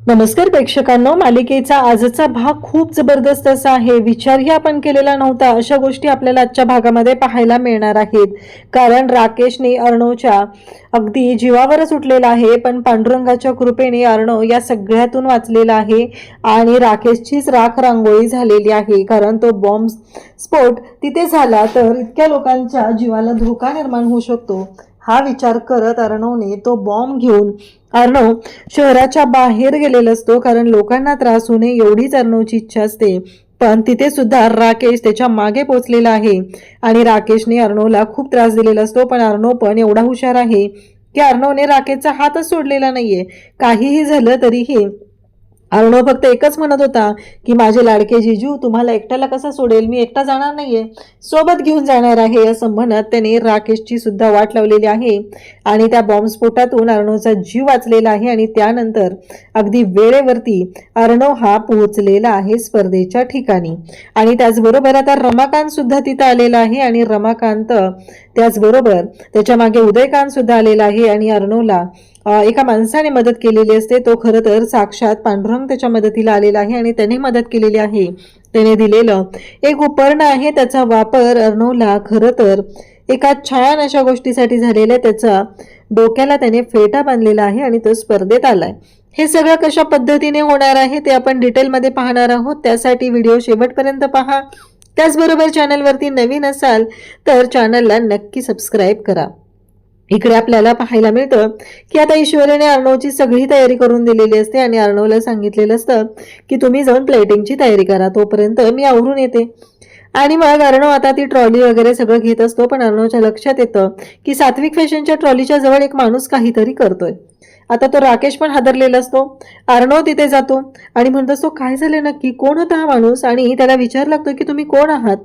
नमस्कार प्रेक्षकांनो, मालिकेचा आजचा भाग खूप जबरदस्त असा आहे. विचारही आपण केलेला नव्हता अशा गोष्टी आपल्याला आजच्या भागामध्ये पाहायला मिळणार आहेत. कारण राकेशने अर्णवच्या अगदी जीवावरच उठलेला आहे, पण पांडुरंगाच्या कृपेने अर्णव या सगळ्यातून वाचलेला आहे आणि राकेशचीच राख रांगोळी झालेली आहे. कारण तो बॉम्ब स्फोट तिथे झाला तर इतक्या लोकांच्या जीवाला धोका निर्माण होऊ शकतो हा विचार करत अर्णवने तो बॉम्ब घेऊन अर्णव शहराच्या बाहेर गेलेला असतो. कारण लोकांना त्रास होऊ नये एवढीच अर्णवची इच्छा असते. पण तिथे सुद्धा राकेश त्याच्या मागे पोहोचलेला आहे आणि राकेशने अर्णवला खूप त्रास दिलेला असतो. पण अर्णव पण एवढा हुशार आहे की अर्णवने राकेशचा हातच सोडलेला नाहीये. काहीही झालं तरीही अर्णव फक्त एकच म्हणत होता की माझे लाडके जिजू, तुम्हाला एकट्याला कसं सोडेल, मी एकटा जाणार नाहीये, सोबत घेऊन जाणार आहे असं म्हणत त्याने राकेशची सुद्धा वाट लावलेली आहे. आणि त्या बॉम्बस्फोटातून अर्णवचा जीव वाचलेला आहे आणि त्यानंतर अगदी वेळेवरती अर्णव हा पोहोचलेला आहे स्पर्धेच्या ठिकाणी. आणि त्याचबरोबर आता रमाकांत सुद्धा तिथं आलेला आहे आणि रमाकांत त्याचबरोबर त्याच्या मागे उदयकांत सुद्धा आलेला आहे. आणि अर्णवला एका माणसाने मदत केलेली असते. तो खरं तर साक्षात पांडुरंग त्याच्या मदतीला आलेला आहे आणि त्याने मदत केलेली आहे. त्याने दिलेलं एक उपकरण आहे, त्याचा वापर अर्णवला खरं तर एका छान अशा गोष्टीसाठी झालेला. त्याचा डोक्याला त्याने फेटा बांधलेला आहे आणि तो स्पर्धेत आलाय. हे सगळं कशा पद्धतीने होणार आहे ते आपण डिटेलमध्ये पाहणार आहोत. त्यासाठी व्हिडिओ शेवटपर्यंत पहा. त्याचबरोबर चॅनलवरती नवीन असाल तर चॅनलला नक्की सबस्क्राईब करा. इकडे आपल्याला पाहायला मिळतं की आता ईश्वरीने अर्णवची सगळी तयारी करून दिलेली असते आणि अर्णवला सांगितलेलं असतं की तुम्ही जाऊन प्लेटिंगची तयारी करा, तोपर्यंत मी आवरून येते. आणि मग अर्णव आता ती ट्रॉली वगैरे सगळं घेत असतो. पण अर्णवच्या लक्षात येतं की सात्विक फॅशनच्या ट्रॉलीच्या जवळ एक माणूस काहीतरी करतोय. आता तो राकेश पण हादरलेला असतो. अर्णव तिथे जातो आणि म्हणत असतो काय झालं नक्की, कोण होता हा माणूस, आणि त्याला विचार लागतो की तुम्ही कोण आहात.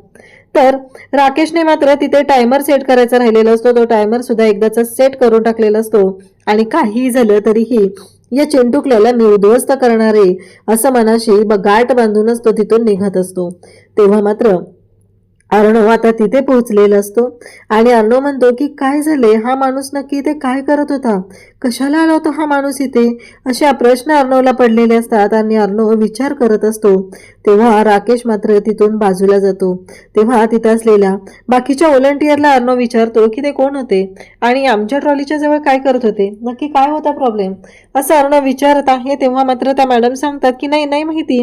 तर राकेशने मात्र तिथे टायमर सेट करायचा राहिलेला असतो. तो टायमर सुद्धा एकदाचा सेट करून टाकलेला असतो आणि काही झालं तरीही या चिंटुकल्याला मी उद्ध्वस्त करणारे असं मनाशी गाठ बांधूनच तो तिथून निघत असतो. तेव्हा मात्र अर्णव आता तिथे पोहोचलेला असतो आणि अर्णव म्हणतो की काय झाले, हा माणूस नक्की इथे काय करत होता, कशाला आला होता हा माणूस इथे, अशा प्रश्न अर्णवला पडलेले असतात आणि अर्णव विचार करत असतो. तेव्हा राकेश मात्र तिथून बाजूला जातो. तेव्हा तिथं असलेल्या बाकीच्या व्हॉलंटियरला अर्णव विचारतो की ते कोण होते आणि आमच्या ट्रॉलीच्या जवळ काय करत होते, नक्की काय होता प्रॉब्लेम, असं अर्णव विचारत आहे. तेव्हा मात्र त्या मॅडम सांगतात की नाही नाही माहिती.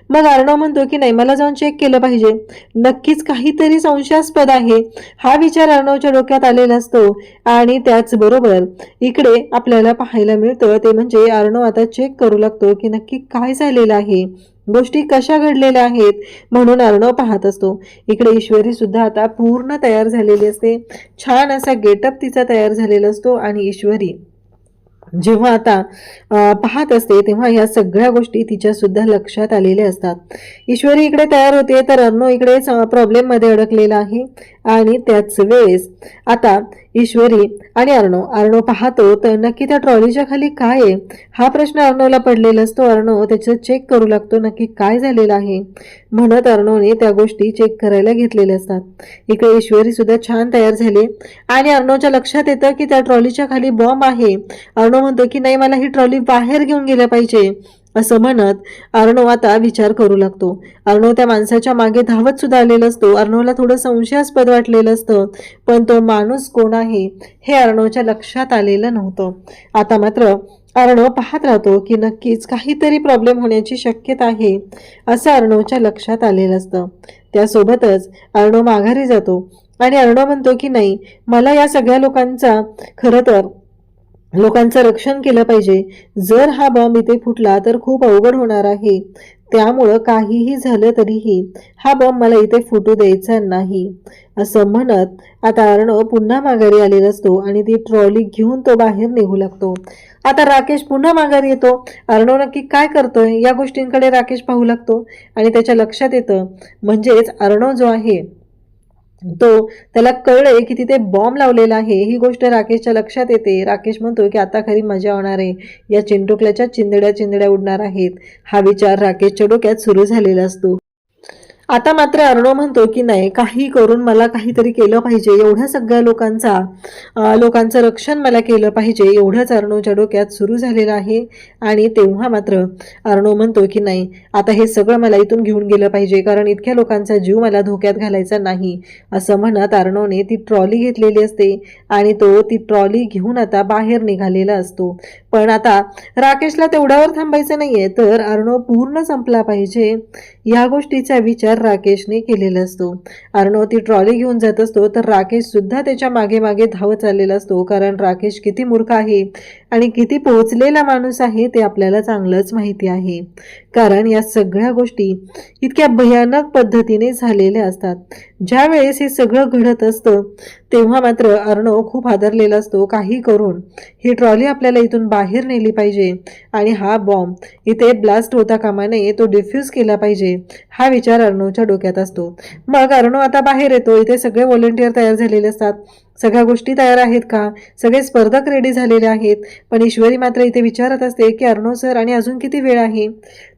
मग अर्णव म्हणतो की नाही, मला जाऊन चेक केलं पाहिजे, नक्कीच काहीतरी संशयास्पद आहे, हा विचार अर्णवच्या डोक्यात आलेला असतो. आणि त्याचबरोबर इकडे आपल्याला पाहायला मिळतं ते म्हणजे अर्णव आता चेक करू लागतो की नक्की काय झालेलं आहे, गोष्टी कशा घडलेल्या आहेत, म्हणून अर्णव पाहत असतो. इकडे ईश्वरी सुद्धा आता पूर्ण तयार झालेली असते. छान असा गेटअप तिचा तयार झालेला असतो आणि ईश्वरी जेव्हा आता पाहत असते तेव्हा या सगळ्या गोष्टी तिच्या सुद्धा लक्षात आलेल्या असतात. ईश्वरी इकडे तयार होते तर अर्णव इकडे प्रॉब्लेम मध्ये अडकलेला आहे. आणि त्याच वेळेस आता ईश्वरी आणि अर्णव पाहतो तर नक्की त्या ट्रॉलीच्या खाली काय आहे हा प्रश्न अर्णवला पडलेला असतो. अर्णव त्याचं चेक करू लागतो नक्की काय झालेलं आहे म्हणत अर्णवने त्या गोष्टी चेक करायला घेतलेल्या असतात. इकडे ईश्वरी सुद्धा छान तयार झाली आणि अर्णवच्या लक्षात येतं की त्या ट्रॉलीच्या खाली बॉम्ब आहे. अर्णव म्हणतो की नाही, मला ही ट्रॉली बाहेर घेऊन गेल्या पाहिजे असं म्हणत अर्णव आता विचार करू लागतो. अर्णव त्या माणसाच्या मागे धावत सुद्धा आलेला असतो. अर्णवला थोडं संशयास्पद वाटलेलं असतं, पण तो माणूस कोण आहे हे अर्णवच्या लक्षात आलेलं नव्हतं. आता मात्र अर्णव पाहत राहतो की नक्कीच काहीतरी प्रॉब्लेम होण्याची शक्यता आहे असं अर्णवच्या लक्षात आलेलं असतं. त्यासोबतच अर्णव माघारी जातो आणि अर्णव म्हणतो की नाही, मला या सगळ्या लोकांचं रक्षण केलं पाहिजे. जर हा बॉम्ब इथे फुटला तर खूप अवघड होणार आहे, त्यामुळं काहीही झालं तरीही हा बॉम्ब मला इथे फुटू द्यायचा नाही असं म्हणत आता अर्णव पुन्हा माघारी आलेला असतो आणि ती ट्रॉली घेऊन तो बाहेर निघू लागतो. आता राकेश पुन्हा माघारी येतो. अर्णव नक्की काय करतोय या गोष्टींकडे राकेश पाहू लागतो आणि त्याच्या लक्षात येतं, म्हणजेच अर्णव जो आहे तो त्याला कळले की तिथे बॉम्ब लावलेला आहे ही गोष्ट राकेशच्या लक्षात येते. राकेश म्हणतो की आता खरी मजा होणार आहे, या चिंटुकल्याच्या चिंदड्या उडणार आहेत, हा विचार राकेशच्या डोक्यात सुरू झालेला असतो. आता मात्र अर्णव म्हणतो की नाही, काही करून मला काहीतरी केलं पाहिजे, एवढ्या सगळ्या लोकांचं रक्षण मला केलं पाहिजे, एवढंच अर्णवच्या डोक्यात सुरू झालेलं आहे. आणि तेव्हा मात्र अर्णव म्हणतो की नाही, आता हे सगळं मला इथून घेऊन गेलं पाहिजे, कारण इतक्या लोकांचा जीव मला धोक्यात घालायचा नाही. असं म्हणत अर्णवने ती ट्रॉली घेतलेली असते आणि तो ती ट्रॉली घेऊन आता बाहेर निघालेला असतो. पण आता राकेशला तेवढ्यावर थांबायचं नाहीये, तर अर्णव पूर्ण संपला पाहिजे या गोष्टीचा विचार राकेशने केलेला असतो. अर्णव ती ट्रॉली घेऊन जात असतो, तर राकेश सुद्धा त्याच्या मागे मागे धावत चाललेला असतो, कारण राकेश किती मूर्ख आहे आणि किती पोहोचलेला माणूस आहे ते आपल्याला चांगलंच माहिती आहे. कारण या सगळ्या गोष्टी इतक्या भयानक पद्धतीने झालेल्या असतात. ज्या वेळेस हे सगळं घडत असतं तेव्हा मात्र अर्णव खूप हादरलेला असतो. काही करून ही ट्रॉली आपल्याला इथून बाहेर नेली पाहिजे आणि हा बॉम्ब इथे ब्लास्ट होता कामा नये, तो डिफ्यूज केला पाहिजे हा विचार अर्णवच्या डोक्यात असतो. मग अर्णव आता बाहेर येतो. इथे सगळे व्हॉलेंटियर तयार झालेले असतात. सगळ्या गोष्टी तयार आहेत का, सगळे स्पर्धक रेडी झालेले आहेत. पण ईश्वरी मात्र इथे विचारत असते की अर्णव सर, आणि अजून किती वेळ आहे.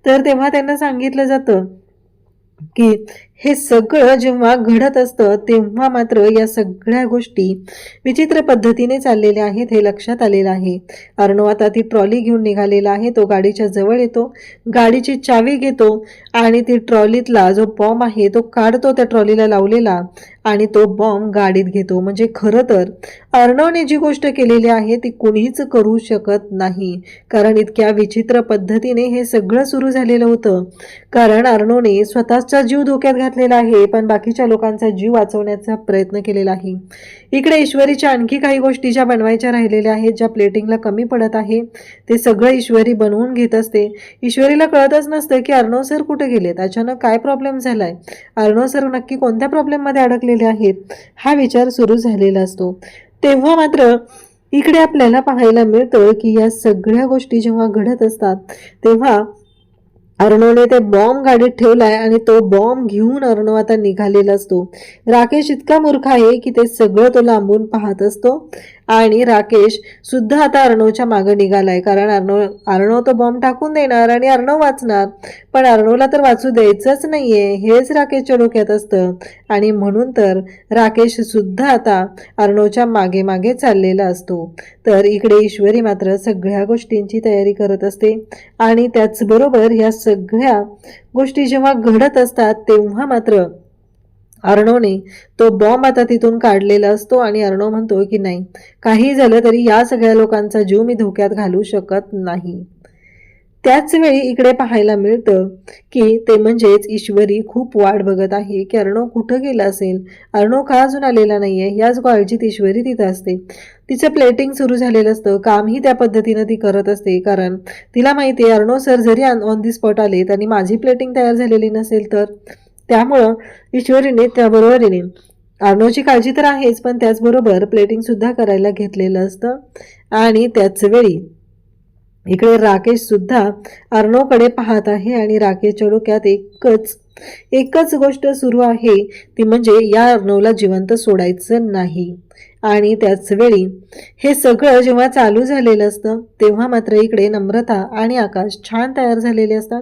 तर तेव्हा त्यांना सांगितलं जातं की हे सगळं जेव्हा घडत असतं तेव्हा मात्र या सगळ्या गोष्टी विचित्र पद्धतीने चाललेल्या आहेत हे लक्षात आलेलं आहे. अर्णव आता ती ट्रॉली घेऊन निघालेला आहे. तो गाडीच्या जवळ येतो, गाडीची चावी घेतो आणि ती ट्रॉलीतला जो बॉम्ब आहे तो काढतो त्या ट्रॉलीला लावलेला आणि तो बॉम्ब गाडीत घेतो. म्हणजे खरं तर अर्णवने जी गोष्ट केलेली आहे ती कुणीच करू शकत नाही, कारण इतक्या विचित्र पद्धतीने हे सगळं सुरू झालेलं होतं. कारण अर्णवने स्वतःचा जीव धोक्यात घातलेला आहे, पण बाकीच्या लोकांचा जीव वाचवण्याचा प्रयत्न केलेला आहे. इकडे ईश्वरीच्या आणखी काही गोष्टी ज्या बनवायच्या राहिलेल्या आहेत, ज्या प्लेटिंगला कमी पडत आहे, ते सगळं ईश्वरी बनवून घेत असते. ईश्वरीला कळतच नसतं की अर्णव सर कुठे गेलेत, अचानक काय प्रॉब्लेम झालाय, अर्णव सर नक्की कोणत्या प्रॉब्लेममध्ये अडकलेले आहेत हा विचार सुरू झालेला असतो. तेव्हा मात्र इकडे आपल्याला पाहायला मिळतं की या सगळ्या गोष्टी जेव्हा घडत असतात तेव्हा अर्णवने ते बॉम्ब गाडीत ठेवलाय आणि तो बॉम्ब घेऊन अर्णव आता निघालेला असतो. राकेश इतका मूर्ख आहे की ते सगळं तो लांबून पाहत असतो आणि राकेश सुद्धा आता अर्णवच्या मागे निघालाय, कारण अर्णव तो बॉम्ब टाकून देणार आणि अर्णव वाचणार. पण अर्णवला तर वाचू द्यायचंच नाहीये हेच राकेशच्या डोक्यात असतं आणि म्हणून तर राकेश सुद्धा आता अर्णवच्या मागे मागे चाललेला असतो. तर इकडे ईश्वरी मात्र सगळ्या गोष्टींची तयारी करत असते आणि त्याचबरोबर या सगळ्या गोष्टी जेव्हा घडत असतात तेव्हा मात्र अर्णवने तो बॉम्ब आता तिथून काढलेला असतो आणि अर्णव म्हणतो की नाही, काही झालं तरी या सगळ्या लोकांचा जीव मी धोक्यात घालू शकत नाही. त्याच वेळी इकडे पाहायला मिळतं की ते म्हणजेच ईश्वरी खूप वाट बघत आहे की अर्णव कुठं गेला असेल, अर्णव का अजून आलेला नाहीये. याच काळजीत ईश्वरी तिथं असते. तिचं प्लेटिंग सुरू झालेलं असतं, कामही त्या पद्धतीनं ती करत असते, कारण तिला माहिती आहे अर्णव सर जरी ऑन दी स्पॉट आले आणि माझी प्लेटिंग तयार झालेली नसेल तर. त्यामुळं ईश्वरीने त्याबरोबरीने अर्णवची काळजी तर आहेच, पण त्याचबरोबर प्लेटिंग सुद्धा करायला घेतलेलं असतं. आणि त्याच वेळी इकडे राकेश सुद्धा अर्णवकडे पाहत आहे आणि राकेशच्या डोक्यात एकच गोष्ट सुरू आहे, ती म्हणजे या अर्णवला जिवंत सोडायचं नाही. आणि त्याच वेळी हे सगळं जेव्हा चालू झालेलं असतं तेव्हा मात्र इकडे नम्रता आणि आकाश छान तयार झालेले असतात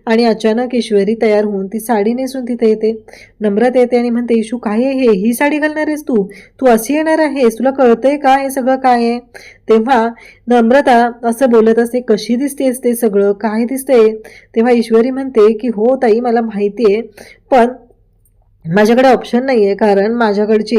आणि अचानक ईश्वरी तयार होऊन ती साडी नेसून तिथे येते. नम्रता येते आणि म्हणते, इशू काय आहे, ही साडी घालणार आहेस तू, तू अशी येणार आहेस, तुला कळतंय का हे सगळं काय आहे. तेव्हा नम्रता असं बोलत असते, कशी दिसतेस ते सगळं, काय दिसतंय. तेव्हा ईश्वरी म्हणते की हो ताई मला माहिती आहे, पण माझ्याकडे ऑप्शन नाही आहे, कारण माझ्याकडची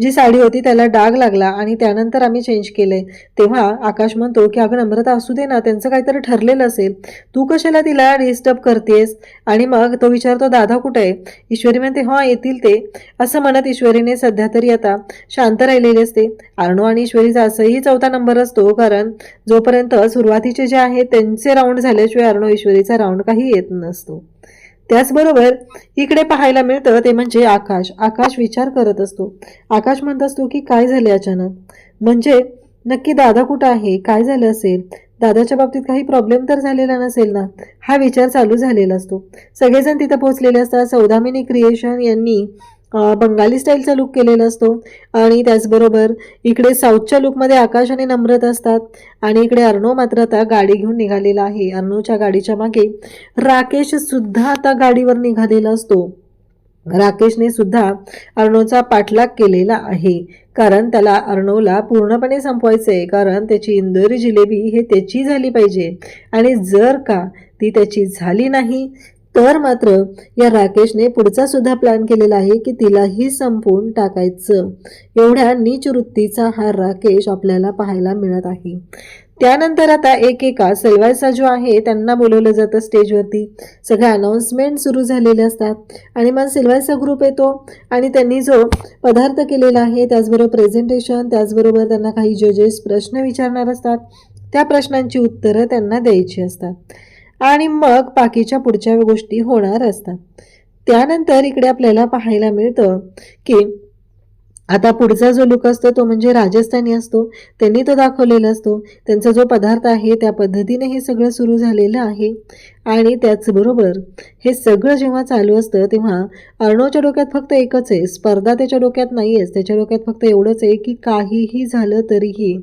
जी साडी होती त्याला डाग लागला आणि त्यानंतर आम्ही चेंज केलंय. तेव्हा आकाश म्हणतो की अगं नम्रता असू दे ना, त्यांचं काहीतरी ठरलेलं असेल, तू कशाला तिला डिस्टर्ब करतेस. आणि मग तो विचारतो दादा कुठे आहे. ईश्वरी म्हणते हां येतील ते. असं म्हणत ईश्वरीने सध्या तरी आता शांत राहिलेली असते. अर्णव आणि ईश्वरीचा असंही चौथा नंबर असतो, कारण जोपर्यंत सुरुवातीचे जे आहेत त्यांचे राऊंड झाल्याशिवाय अर्णव ईश्वरीचा राऊंड काही येत नसतो. त्याचबरोबर इकडे पाहायला मिळतं ते म्हणजे आकाश विचार करत असतो. आकाश म्हणत असतो की काय झाले अचानक, म्हणजे नक्की दादा कुठं आहे, काय झालं असेल, दादाच्या बाबतीत काही प्रॉब्लेम तर झालेला नसेल ना, हा विचार चालू झालेला असतो. सगळेजण तिथं पोहोचलेले असतात. सौदामिनी क्रिएशन यांनी बंगाली स्टाईलचा लुक केलेला असतो आणि त्याचबरोबर इकडे साऊथच्या लुकमध्ये आकाश आणि नम्रता असतात आणि इकडे अर्णव मात्र आता गाडी घेऊन निघालेला आहे. अर्णवच्या गाडीच्या मागे राकेश सुद्धा आता गाडीवर निघालेला असतो. राकेशने सुद्धा अर्णवचा पाठलाग केलेला आहे, कारण त्याला अर्णवला पूर्णपणे संपवायचंय, कारण त्याची इंदोरी जिलेबी हे त्याची झाली पाहिजे. आणि जर का ती त्याची झाली नाही तर मात्र या राकेशने पुढचा सुद्धा प्लॅन केलेला आहे की तिलाही संपवून टाकायचं. एवढ्या नीच वृत्तीचा हा राकेश आपल्याला पाहायला मिळत आहे. त्यानंतर आता एकेका सेल्वायचा जो आहे त्यांना बोलवलं जातं स्टेजवरती. सगळ्या अनाउन्समेंट सुरू झालेले असतात आणि मग सेल्वायचा ग्रुप येतो आणि त्यांनी जो पदार्थ केलेला आहे त्याचबरोबर प्रेझेंटेशन, त्याचबरोबर त्यांना काही जजेस प्रश्न विचारणार असतात. त्या प्रश्नांची उत्तरं त्यांना द्यायची असतात आणि मग बाकीच्या पुढच्या गोष्टी होणार असतात. त्यानंतर इकडे आपल्याला पाहायला मिळतं की आता पुढचा जो लुक असतो तो म्हणजे राजस्थानी असतो. त्यांनी तो दाखवलेला असतो. त्यांचा जो पदार्थ आहे त्या पद्धतीने हे सगळं सुरू झालेलं आहे. आणि त्याचबरोबर हे सगळं जेव्हा चालू असतं तेव्हा अर्णवच्या डोक्यात फक्त एकच आहे, स्पर्धा त्याच्या डोक्यात नाही आहेच. त्याच्या डोक्यात फक्त एवढंच आहे की काहीही झालं तरीही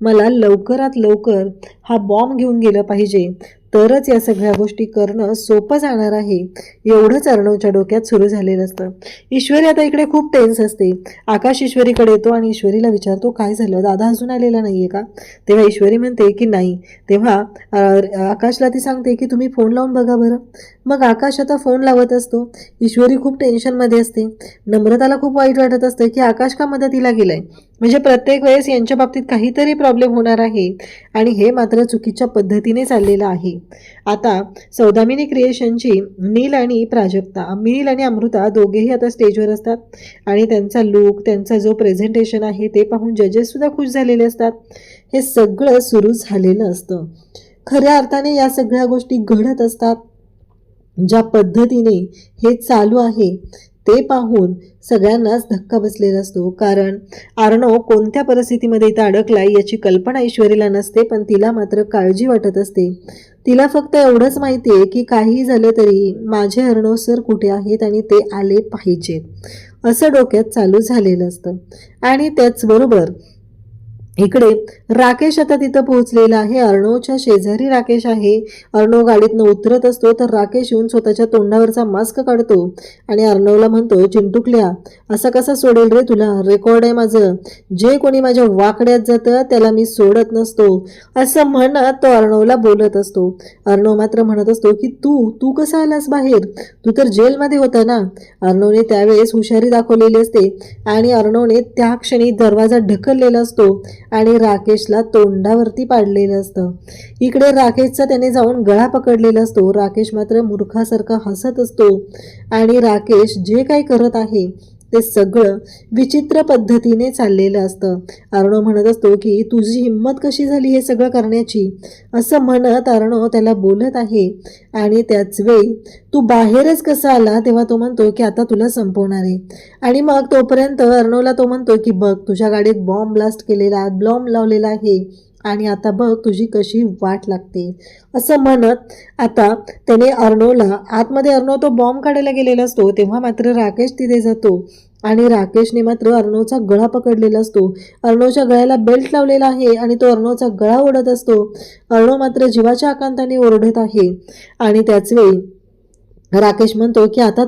मला लवकरात लवकर हा बॉम्ब घेऊन गेलं पाहिजे, तरच या सगळ्या गोष्टी करणं सोपं जाणार आहे. एवढंच अर्णवच्या डोक्यात सुरू झालेलं असतं. ईश्वरी आता इकडे खूप टेन्स असते. आकाश ईश्वरीकडे येतो आणि ईश्वरीला विचारतो, काय झालं, दादा अजून आलेला नाही आहे का? तेव्हा ईश्वरी म्हणते की नाही. तेव्हा आकाशला ती सांगते की तुम्ही फोन लावून बघा बरं. मग आकाश आता फोन लावत असतो. ईश्वरी खूप टेन्शनमध्ये असते. नम्रताला खूप वाईट वाटत असतं की आकाश का मदतीला गेलाय, म्हणजे प्रत्येक वेळेस यांच्या बाबतीत काहीतरी प्रॉब्लेम होणार आहे आणि हे मात्र चुकीच्या पद्धतीने चाललेलं आहे. आता सौदामिनी क्रिएशनची नील आणि नील आणि अमृता दोघेही आता स्टेजवर असतात आणि त्यांचा लुक, त्यांचा जो प्रेझेंटेशन आहे ते पाहून जजेस सुद्धा खुश झालेले असतात. हे सगळं सुरू झालेलं असतं. खऱ्या अर्थाने या सगळ्या गोष्टी घडत असतात. ज्या पद्धतीने हे चालू आहे ते पाहून सगळ्यांनाच धक्का बसलेला असतो, कारण अर्णव कोणत्या परिस्थितीमध्ये इथं अडकलाय याची कल्पना ईश्वरीला नसते, पण तिला मात्र काळजी वाटत असते. तिला फक्त एवढंच माहिती आहे की काही झालं तरी माझे अर्णव सर कुठे आहेत आणि ते आले पाहिजेत, असं डोक्यात चालू झालेलं असतं. आणि त्याचबरोबर इकडे राकेश आता तिथं पोहोचलेला आहे. अर्णवच्या शेजारी राकेश आहे. अर्णव गाडीतनं उतरत असतो तर राकेश येऊन स्वतःच्या तोंडावरचा मास्क काढतो आणि अर्णवला म्हणतो, चिंटुकल्या असं कसं सोडेल रे तुला, रेकॉर्ड आहे माझं, जे कोणी माझ्या वाकड्यात जातं त्याला मी सोडत नसतो, असं म्हणत तो अर्णवला बोलत असतो. अर्णव मात्र म्हणत असतो की तू कसा आलास बाहेर, तू तर जेलमध्ये होता ना. अर्णवने त्यावेळेस हुशारी दाखवलेली असते आणि अर्णवने त्या क्षणी दरवाजा ढकललेला असतो आणि राकेशला तोंडावरती पाडलेलं असतं. इकडे राकेशचा त्याने जाऊन गळा पकडलेला असतो. राकेश मात्र मूर्खासारखा हसत असतो आणि राकेश जे काही करत आहे ते सगळं विचित्र पद्धतीने चाललेलं असतं. अर्णव म्हणत असतो की तुझी हिंमत कशी झाली हे सगळं करण्याची, असं म्हणत अर्णव त्याला बोलत आहे. आणि त्याच वेळी तू बाहेरच कसा आला तेव्हा तो म्हणतो की आता तुला संपवणार आहे. आणि मग तोपर्यंत अर्णवला तो म्हणतो की बघ तुझ्या गाडीत बॉम्ब ब्लास्ट केलेला, बॉम्ब लावलेला आहे आणि आता बघ तुझी कशी वाट लागते, असं म्हणत आता त्याने अर्णवला आतमध्ये, अर्णव तो बॉम्ब काढायला गेलेला असतो तेव्हा मात्र राकेश तिथे जातो आणि राकेशने मात्र अर्णवचा गळा पकडलेला असतो. अर्णवच्या गळ्याला बेल्ट लावलेला आहे आणि तो अर्णवचा गळा ओढत असतो. अर्णव मात्र जीवाच्या आकांताने ओरडत आहे आणि त्याच वेळी राकेश म्हणतो की आता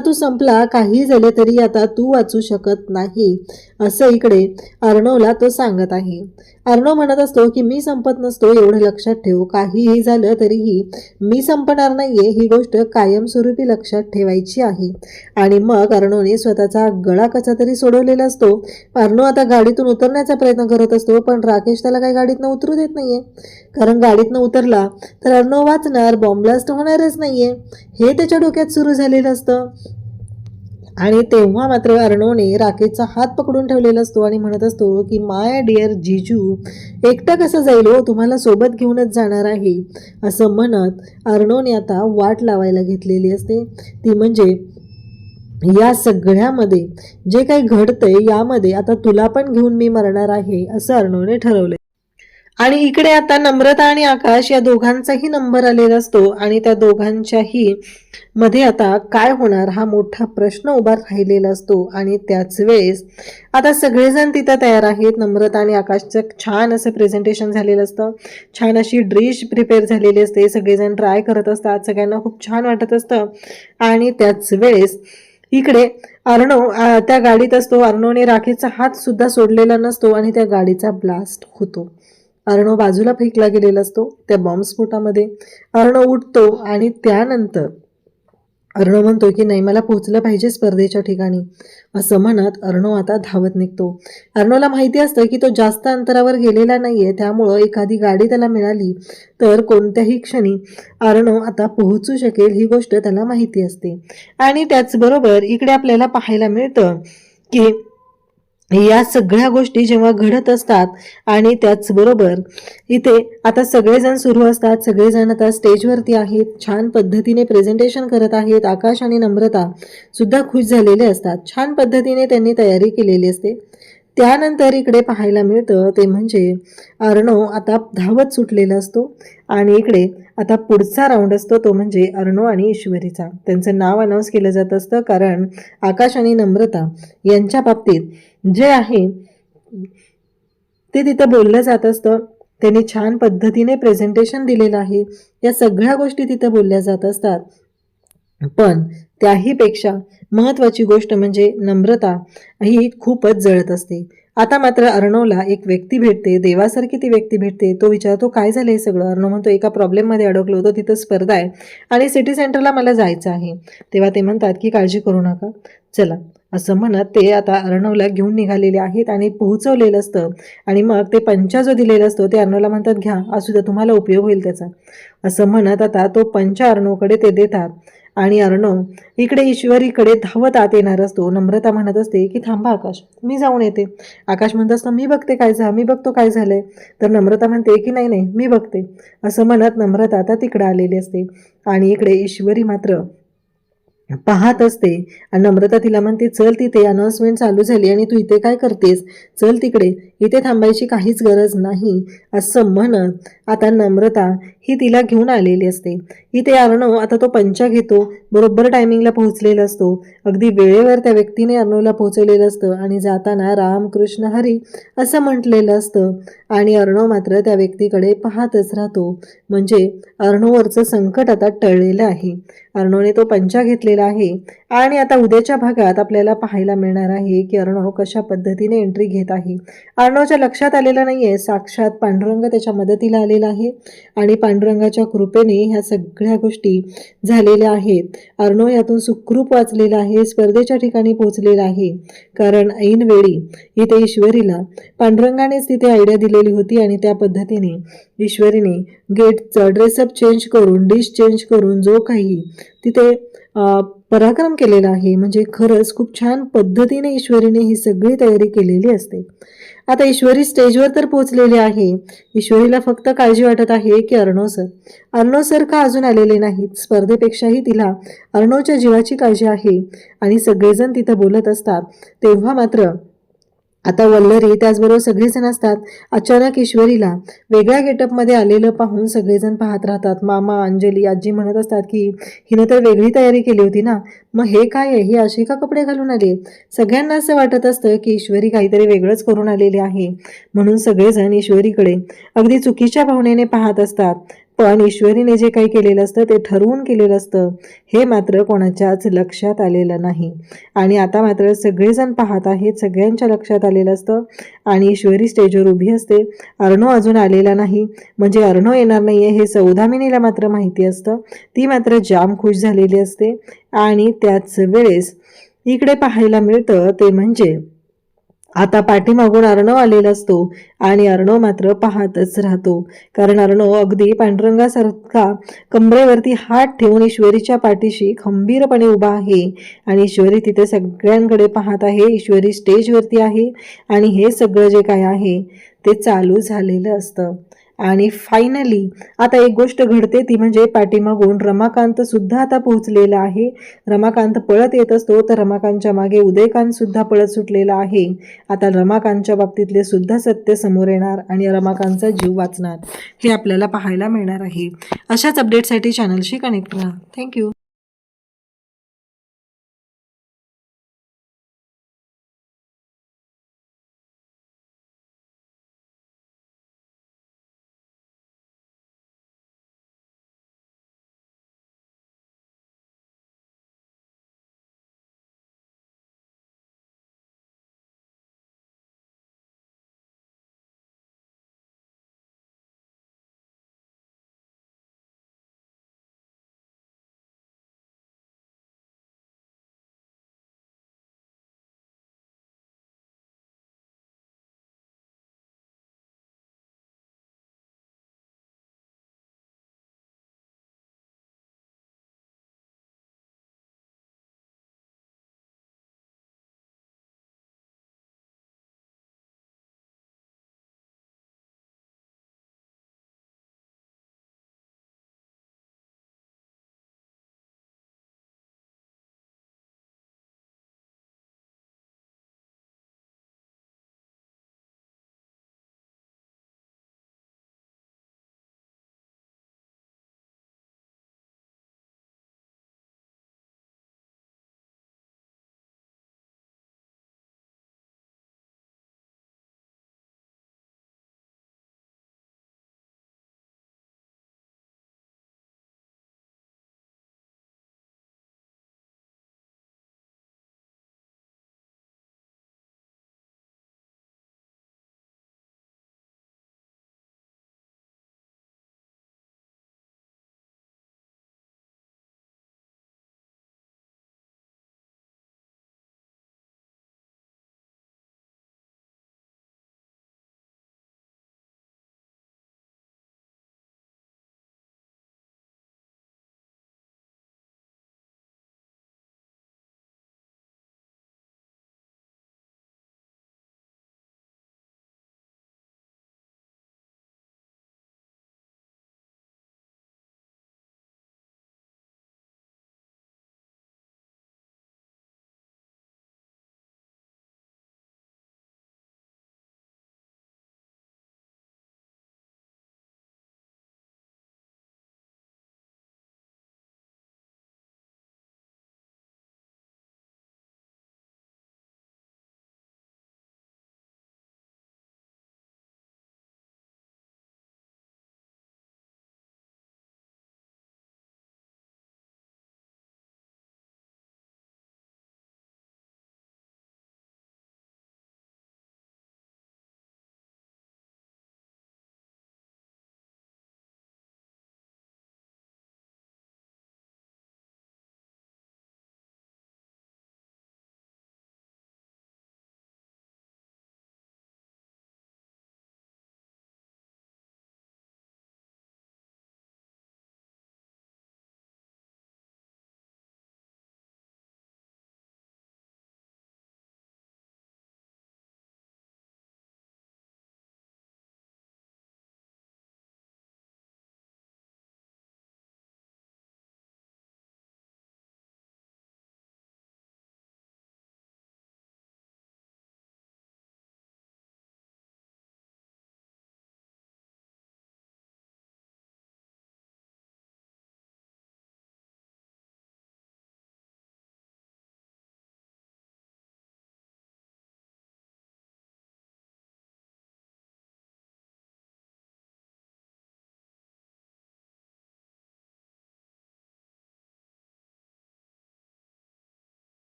तू संपला, काही झाले तरी आता तू वाचू शकत नाही, असं इकडे अर्णवला तो सांगत आहे. अर्णव म्हणत असतो की मी संपत नसतो, एवढं लक्षात ठेव, काहीही झालं तरीही मी संपणार नाहीये, ही गोष्ट कायमस्वरूपी लक्षात ठेवायची आहे. आणि मग अर्णवने स्वतःचा गळा कसा तरी सोडवलेला असतो. अर्णव आता गाडीतून उतरण्याचा प्रयत्न करत असतो, पण राकेश त्याला काही गाडीतनं उतरू देत नाहीये, कारण गाडीतनं उतरला तर अर्णव वाचणार, बॉम्ब ब्लास्ट होणारच नाहीये, हे त्याच्या डोक्यात सुरू झालेलं असतं. आणि तेव्हा मात्र अर्णवने राकेशचा हात पकडून ठेवलेला असतो आणि म्हणत असतो की माय डिअर जीजू, एकटा कसं जाईल हो, तुम्हाला सोबत घेऊनच जाणार आहे, असं म्हणत अर्णवने आता वाट लावायला घेतलेली असते. ती म्हणजे या सगळ्यामध्ये जे काही घडतंय यामध्ये आता तुला पण घेऊन मी मरणार आहे, असं अर्णवने ठरवलंय. आणि इकडे आता नम्रता आणि आकाश या दोघांचाही नंबर आलेला असतो आणि त्या दोघांच्याही मध्ये आता काय होणार हा मोठा प्रश्न उभा राहिलेला असतो. आणि त्याच वेळेस आता सगळेजण तिथं तयार आहेत. नम्रता आणि आकाशचं छान असं प्रेझेंटेशन झालेलं असतं, छान अशी डिश प्रिपेअर झालेली असते, सगळेजण ट्राय करत असतात, सगळ्यांना खूप छान वाटत असतं. आणि त्याच वेळेस इकडे अर्णव त्या गाडीत असतो. अर्णवने राखेचा हात सुद्धा सोडलेला नसतो आणि त्या गाडीचा ब्लास्ट होतो. अर्णव बाजूला फेकला गेलेला असतो त्या बॉम्बस्फोटामध्ये. अर्णव उठतो आणि त्यानंतर अर्णव म्हणतो की नाही, मला पोहोचलं पाहिजे स्पर्धेच्या ठिकाणी, असं म्हणत अर्णव आता धावत निघतो. अर्णवला माहिती असतं की तो जास्त अंतरावर गेलेला नाहीये, त्यामुळं एखादी गाडी त्याला मिळाली तर कोणत्याही क्षणी अर्णव आता पोहोचू शकेल, ही गोष्ट त्याला माहिती असते. आणि त्याचबरोबर इकडे आपल्याला पाहायला मिळतं की या सगळ्या गोष्टी जेव्हा घडत असतात आणि त्याचबरोबर इथे आता सगळेजण सुरू असतात, सगळेजण आता स्टेजवरती आहेत, छान पद्धतीने प्रेझेंटेशन करत आहेत. आकाश आणि नम्रता सुद्धा खुश झालेले असतात, छान पद्धतीने त्यांनी तयारी केलेली असते. त्यानंतर इकडे पाहायला मिळतं ते म्हणजे अर्णव आता धावत सुटलेला असतो आणि इकडे आता पुढचा राऊंड असतो तो म्हणजे अर्णव आणि ईश्वरीचा. त्यांचं नाव अनाऊन्स केलं जात असतं, कारण आकाश आणि नम्रता यांच्या बाबतीत जे आहे ते तिथं बोललं जात असतं. त्यांनी छान पद्धतीने प्रेझेंटेशन दिलेलं आहे, या सगळ्या गोष्टी तिथं बोलल्या जात असतात. पण त्याहीपेक्षा महत्त्वाची गोष्ट म्हणजे नम्रता ही खूपच जळत असते. आता मात्र अर्णवला एक व्यक्ती भेटते, देवासारखी ती व्यक्ती भेटते. तो विचारतो काय झालं हे सगळं. अर्णव म्हणतो एका प्रॉब्लेममध्ये अडकलो होतो, तिथं स्पर्धा आहे आणि सिटी सेंटरला मला जायचं आहे. तेव्हा ते म्हणतात की काळजी करू नका, चला, असं म्हणत ते आता अर्णवला घेऊन निघालेले आहेत आणि पोहोचवलेलं असतं. आणि मग ते पंचा जो दिलेला असतो ते अर्णवला म्हणतात घ्या, असू द्या, तुम्हाला उपयोग होईल त्याचा, असं म्हणत आता तो पंचा अर्णवकडे ते देतात. आणि अर्णव इकडे ईश्वरीकडे धावत आत येणार असतो. नम्रता म्हणत असते की थांबा आकाश, मी जाऊन येते. आकाश म्हणत असतं मी बघते काय झालं, मी बघतो काय झालंय. तर नम्रता म्हणते की नाही नाही, मी बघते, असं म्हणत नम्रता आता तिकडे आलेली असते. आणि इकडे ईश्वरी मात्र पाहत असते आणि नम्रता तिला म्हणते चल, तिथे अनाउन्समेंट चालू झाली आणि तू इथे काय करतेस, चल तिकडे, इथे थांबायची काहीच गरज नाही, असं म्हणत आता नम्रता ही तिला घेऊन आलेली असते. इथे अर्णव आता तो पंचा घेतो, बरोबर टायमिंगला पोहोचलेला असतो, अगदी वेळेवर त्या व्यक्तीने अर्णवला पोहोचवलेलं असतं आणि जाताना रामकृष्ण हरी असं म्हटलेलं असतं. आणि अर्णव मात्र त्या व्यक्तीकडे पाहतच राहतो, म्हणजे अर्णववरचं संकट आता टळलेलं आहे. अर्णवने तो पंचा घेतलेला आहे आणि आता उद्याच्या भागात आपल्याला पाहायला मिळणार आहे की अर्णव कशा पद्धतीने एंट्री घेत आहे. अर्णवच्या लक्षात आलेलं नाहीये, साक्षात पांडुरंग त्याच्या मदतीला आलेला आहे आणि पांडुरंगाच्या कृपेने ह्या सगळ्या गोष्टी झालेल्या आहेत. अर्णव यातून सुखरूप वाचलेला आहे, स्पर्धेच्या ठिकाणी पोहोचलेला आहे. कारण ऐनवेळी इथे ईश्वरीला पांडुरंगानेच तिथे आयडिया दिलेली होती आणि त्या पद्धतीने ईश्वरीने गेटचा ड्रेसअप चेंज करून, डिश चेंज करून जो काही तिथे पराक्रम केलेला आहे, म्हणजे खरंच खूप छान पद्धतीने ईश्वरीने ही सगळी तयारी केलेली असते. आता ईश्वरी स्टेजवर तर पोहोचलेली आहे. ईश्वरीला फक्त काळजी वाटत आहे की अर्णव सर का अजून आलेले नाहीत. स्पर्धेपेक्षाही तिला अर्णवच्या जीवाची काळजी आहे. आणि सगळेजण तिथं बोलत असतात तेव्हा मात्र आता वल्लरी त्याचबरोबर सगळेजण असतात. अचानक ईश्वरीला वेगळ्या गेटअपमध्ये आलेलं पाहून सगळेजण पाहत राहतात. मामा, अंजली, आजी म्हणत असतात की हिनं तर वेगळी तयारी केली होती ना, मग हे काय आहे, हे असे का कपडे घालून आले. सगळ्यांना असं वाटत असतं की ईश्वरी काहीतरी वेगळंच करून आलेली आहे, म्हणून सगळेजण ईश्वरीकडे अगदी चुकीच्या भावनेने पाहत असतात. पण ईश्वरीने जे काही केलेलं असतं ते ठरवून केलेलं असतं, हे मात्र कोणाच्याच लक्षात आलेलं नाही. आणि आता मात्र सगळेजण पाहत आहेत, सगळ्यांच्या लक्षात आलेलं असतं. आणि ईश्वरी स्टेजवर उभी असते. अर्णव अजून आलेला नाही, म्हणजे अर्णव येणार नाहीये हे सौदामिनीला मात्र माहिती असतं. ती मात्र जाम खुश झालेली असते. आणि त्याच वेळेस इकडे पाहायला मिळतं ते म्हणजे आता पाठीमागून अर्णव आलेला असतो आणि अर्णव मात्र पाहतच राहतो. कारण अर्णव अगदी पांडुरंगासारखा कमरेवरती हात ठेवून ईश्वरीच्या पाठीशी खंबीरपणे उभा आहे. आणि ईश्वरी तिथे सगळ्यांकडे पाहत आहे. ईश्वरी स्टेजवरती आहे आणि हे सगळं जे काय आहे ते चालू झालेलं असतं. आणि फायनली आता एक गोष्ट घडते, ती म्हणजे पाठीमागून रमाकांत सुद्धा आता पोहोचलेला आहे. रमाकांत पळत येत असतो तर रमाकांतच्या मागे उदयकांत सुद्धा पळत सुटलेला आहे. आता रमाकांतच्या बाबतीतले सुद्धा सत्य समोर येणार आणि रमाकांतचा जीव वाचणार हे आपल्याला पाहायला मिळणार आहे. अशाच अपडेटसाठी चॅनलशी कनेक्ट राहा. थँक्यू.